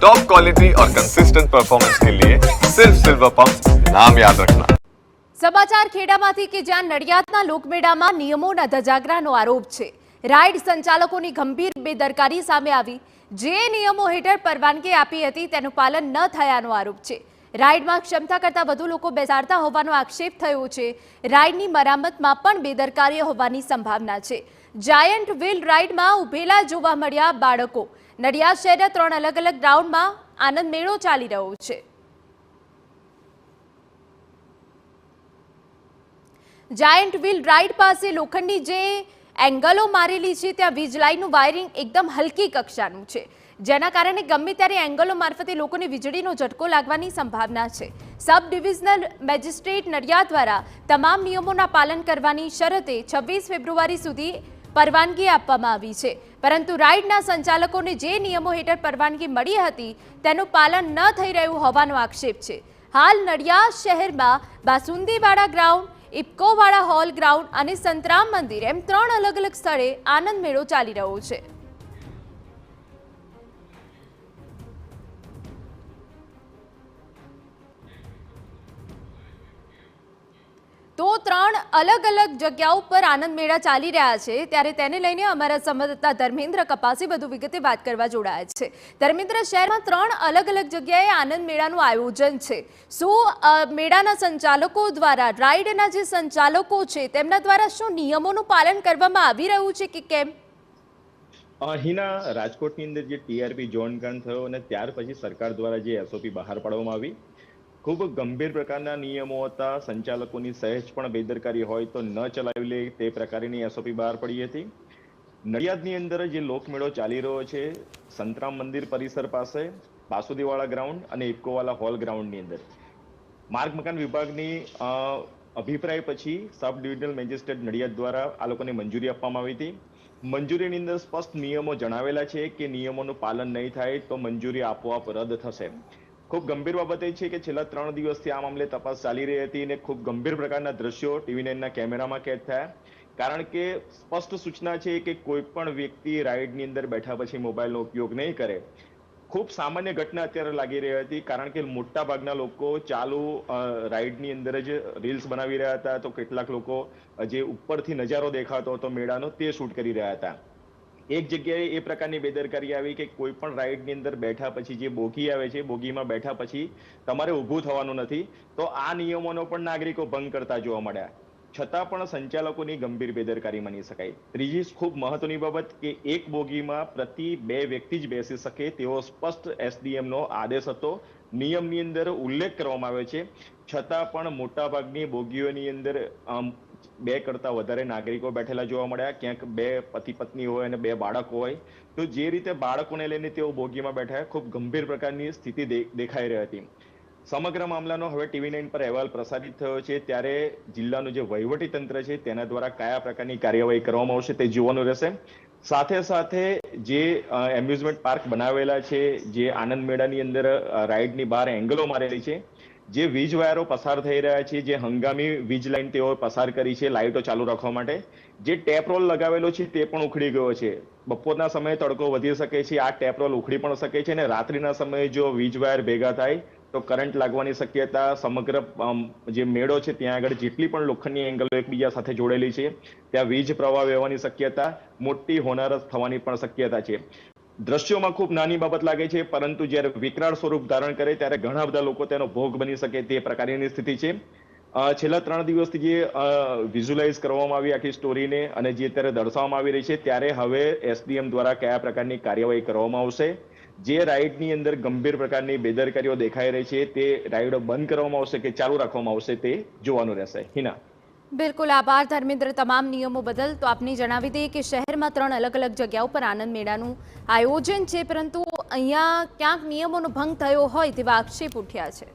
Top quality और consistent performance के लिए सिर्फ सिल्वर पंप नाम याद रखना। સમાચાર ખેડામાંથી કે જ્યાં નડિયાદના લોકમેળામાં નિયમોના ધજાગરાનો આરોપ છે। રાઇડ સંચાલકોની ગંભીર બેદરકારી સામે આવી। જે નિયમો હેઠળ પરવાનગી આપી હતી તેનું પાલન ન થયાનો આરોપ છે। રાઇડમાં ક્ષમતા કરતાં વધુ લોકો બેસાડતા હોવાનો આક્ષેપ થયો છે। રાઇડની મરામતમાં પણ બેદરકારી હોવાની સંભાવના છે। જાયન્ટ વ્હીલ રાઇડમાં ઉભેલા જોવા મળ્યા બાળકો। નડિયાદ શહેરના 3 અલગ અલગ ગ્રાઉન્ડમાં આનંદ મેળો ચાલી રહ્યો છે। જાયન્ટ વ્હીલ રાઇડ પાસે લોખંડની જે એંગલો મારેલી છે ત્યાં વીજ લાઇનનું વાયરિંગ એકદમ હલકી કક્ષાનું છે, જેના કારણે ગમે ત્યારે એંગલો મારફતે લોકોને વીજળીનો ઝટકો લાગવાની સંભાવના છે। સબ ડિવિઝનલ મેજિસ્ટ્રેટ નડિયાદ દ્વારા તમામ નિયમોના પાલન કરવાની શરતે 26 ફેબ્રુઆરી સુધી પરવાનગી આપવામાં આવી છે, પરંતુ રાઇડના સંચાલકોને જે નિયમો હેઠળ પરવાનગી મળી હતી તેનું પાલન ન થઈ રહ્યું હોવાનો આક્ષેપ છે। હાલ નડિયાદ શહેરમાં બાસુંદીવાડા ગ્રાઉન્ડ, ઇફકોવાડા હોલ ગ્રાઉન્ડ અને સંતરામ મંદિર એમ 3 અલગ અલગ સ્થળે આનંદ મેળો ચાલી રહ્યો છે। તો 3 અલગ અલગ જગ્યાઓ પર આનંદ મેળા ચાલી રહ્યા છે, ત્યારે તેને લઈને અમારા સંવાદદાતા ધર્મેન્દ્ર કપાસી વધુ વિગતે વાત કરવા જોડાયા છે। ધર્મેન્દ્ર, શહેરમાં 3 અલગ અલગ જગ્યાએ આનંદ મેળાનું આયોજન છે। શું મેળાના સંચાલકો દ્વારા, રાઇડના જે સંચાલકો છે તેમના દ્વારા શું નિયમોનું પાલન કરવામાં આવી રહ્યું છે કે કેમ? અહીંના રાજકોટની અંદર જે ટીઆરપી ઝોન કાંડ થયો અને ત્યાર પછી સરકાર દ્વારા જે એસઓપી બહાર પાડવામાં આવી, ખૂબ ગંભીર પ્રકારના નિયમો હતા। સંચાલકોની સહેજ પણ બેદરકારી હોય તો ન ચલાવી લે તે પ્રકારની એસઓપી બહાર પડી હતી। નડિયાદની અંદર જે લોકમેળો ચાલી રહ્યો છે સંતરામ મંદિર પરિસર પાસે, બાસુદીવાડા ગ્રાઉન્ડ અને ઇફકોવાલા હોલ ગ્રાઉન્ડની અંદર માર્ગ મકાન વિભાગની અભિપ્રાય પછી સબ ડિવિઝનલ મેજિસ્ટ્રેટ નડિયાદ દ્વારા આ લોકોને મંજૂરી આપવામાં આવી હતી। મંજૂરીની અંદર સ્પષ્ટ નિયમો જણાવેલા છે કે નિયમોનું પાલન નહીં થાય તો મંજૂરી આપોઆપ રદ થશે। ખૂબ ગંભીર બાબત એ છે કે છેલ્લા 3 દિવસથી આ મામલે તપાસ ચાલી રહી હતી અને ખૂબ ગંભીર પ્રકારના દ્રશ્યો TV9ના કેમેરામાં કેદ થયા, કારણ કે સ્પષ્ટ સૂચના છે કે કોઈ પણ વ્યક્તિ રાઇડની અંદર બેઠા પછી મોબાઈલનો ઉપયોગ નહીં કરે। ખૂબ સામાન્ય ઘટના અત્યારે લાગી રહી હતી, કારણ કે મોટા ભાગના લોકો ચાલુ રાઇડની અંદર જ રીલ્સ બનાવી રહ્યા હતા, તો કેટલાક લોકો જે ઉપરથી નજારો દેખાતો હતો મેળાનો તે શૂટ કરી રહ્યા હતા। એક જગ્યાએ એ પ્રકારની બેદરકારી આવી કે કોઈ પણ રાઇડની અંદર બેઠા પછી જે બોગી આવે છે, બોગીમાં બેઠા પછી તમારે ઊભું થવાનું નથી, તો આ નિયમોનો પણ નાગરિકો ભંગ કરતા જોવા મળ્યા, છતાં પણ સંચાલકોની ગંભીર બેદરકારી માની શકાય। ત્રીજી ખૂબ મહત્વની બાબત કે એક બોગીમાં પ્રતિ 2 વ્યક્તિ જ બેસી શકે તેવો સ્પષ્ટ એસડીએમનો આદેશ હતો, નિયમની અંદર ઉલ્લેખ કરવામાં આવ્યો છે, છતાં પણ મોટાભાગની બોગીઓની અંદર 2 કરતાં વધારે નાગરિકો બેઠેલા જોવા મળ્યા। ક્યાંક 2 પતિ પત્ની હોય અને 2 બાળકો હોય, તો જે રીતે બાળકોને લઈને તેઓ બોગીમાં બેઠા, ખૂબ ગંભીર પ્રકારની સ્થિતિ દેખાઈ રહી હતી। સમગ્ર મામલાનો હવે TV9 પર અહેવાલ પ્રસારિત થયો છે, ત્યારે જિલ્લાનું જે વહીવટી તંત્ર છે તેના દ્વારા કયા પ્રકારની કાર્યવાહી કરવામાં આવશે તે જોવાનું રહેશે। સાથે સાથે જે એમ્યુઝમેન્ટ પાર્ક બનાવેલા છે, જે આનંદ મેળાની અંદર રાઇડની બહાર એંગલો મારેલી છે, જે વીજ વાયરો પસાર થઈ રહ્યા છે, જે હંગામી વીજ લાઈન તેઓ પસાર કરી છે લાઇટો ચાલુ રાખવા માટે, જે ટેપ રોલ લગાવેલો છે તે પણ ઉખડી ગયો છે। બપોરના સમયે તડકો વધી શકે છે, આ ટેપ રોલ ઉખડી પણ શકે છે અને રાત્રિના સમયે જો વીજ વાયર ભેગા થાય તો કરંટ લાગવાની શક્યતા। સમગ્ર જે મેળો છે ત્યાં આગળ જેટલી પણ લોખંડની એંગલો એકબીજા સાથે જોડેલી છે ત્યાં વીજ પ્રવાહ વહેવાની શક્યતા, મોટી હોનારત થવાની પણ શક્યતા છે। દ્રશ્યોમાં ખૂબ નાની બાબત લાગે છે, પરંતુ જ્યારે વિકરાળ સ્વરૂપ ધારણ કરે ત્યારે ઘણા બધા લોકો તેનો ભોગ બની શકે તે પ્રકારની સ્થિતિ છે। છેલ્લા 3 દિવસથી જે વિઝ્યુલાઇઝ કરવામાં આવી આખી સ્ટોરીને અને જે અત્યારે દર્શાવવામાં આવી રહી છે, ત્યારે હવે એસડીએમ દ્વારા કયા પ્રકારની કાર્યવાહી કરવામાં આવશે, જે રાઇડની અંદર ગંભીર પ્રકારની બેદરકારીઓ દેખાઈ રહી છે તે રાઇડો બંધ કરવામાં આવશે કે ચાલુ રાખવામાં આવશે તે જોવાનું રહેશે। હિના, બિલકુલ આભાર ધર્મેન્દ્ર તમામ નિયમો બદલ। તો આપને જણાવી દઈએ કે શહેરમાં 3 અલગ અલગ જગ્યાઓ પર આનંદ મેળાનું આયોજન છે, પરંતુ અહીંયા ક્યાંક નિયમોનો ભંગ થયો હોય તેવા આક્ષેપ ઉઠ્યા છે।